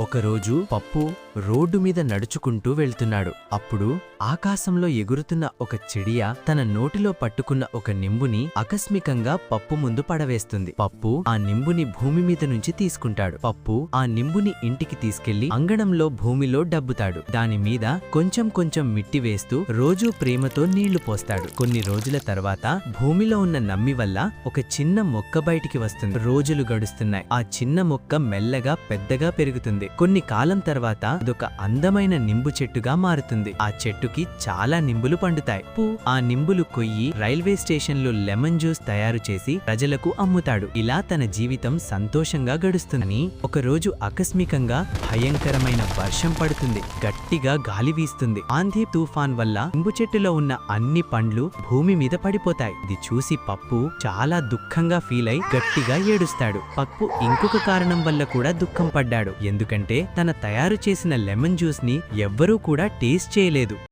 ఒకరోజు పప్పు రోడ్డు మీద నడుచుకుంటూ వెళ్తున్నాడు. అప్పుడు ఆకాశంలో ఎగురుతున్న ఒక చిడియ తన నోటిలో పట్టుకున్న ఒక నింబుని ఆకస్మికంగా పప్పు ముందు పడవేస్తుంది. పప్పు ఆ నింబుని భూమి మీద నుంచి తీసుకుంటాడు. పప్పు ఆ నింబుని ఇంటికి తీసుకెళ్లి అంగణంలో భూమిలో డబ్బుతాడు. దానిమీద కొంచెం కొంచెం మిట్టి వేస్తూ రోజూ ప్రేమతో నీళ్లు పోస్తాడు. కొన్ని రోజుల తర్వాత భూమిలో ఉన్న నమ్మి వల్ల ఒక చిన్న మొక్క బయటికి వస్తుంది. రోజులు గడుస్తున్నాయి. ఆ చిన్న మొక్క మెల్లగా పెద్దగా పెరుగుతుంది. కొన్ని కాలం తర్వాత అదొక అందమైన నింబు చెట్టుగా మారుతుంది. ఆ చెట్టుకి చాలా నింబులు పండుతాయి. ఆ నింబులు కొయ్యి రైల్వే స్టేషన్లో లెమన్ జ్యూస్ తయారు చేసి ప్రజలకు అమ్ముతాడు. ఇలా తన జీవితం సంతోషంగా గడుస్తుందని ఒకరోజు ఆకస్మికంగా భయంకరమైన వర్షం పడుతుంది. గట్టిగా గాలి వీస్తుంది. ఆంధీ తుఫాన్ వల్ల నింబు చెట్టులో ఉన్న అన్ని పండ్లు భూమి మీద పడిపోతాయి. ఇది చూసి పప్పు చాలా దుఃఖంగా ఫీల్ అయి గట్టిగా ఏడుస్తాడు. పప్పు ఇంకొక కారణం వల్ల కూడా దుఃఖం పడ్డాడు. ఎందుకంటే తన తయారు చేసిన లెమన్ జ్యూస్ ని ఎవ్వరూ కూడా టేస్ట్ చేయలేదు.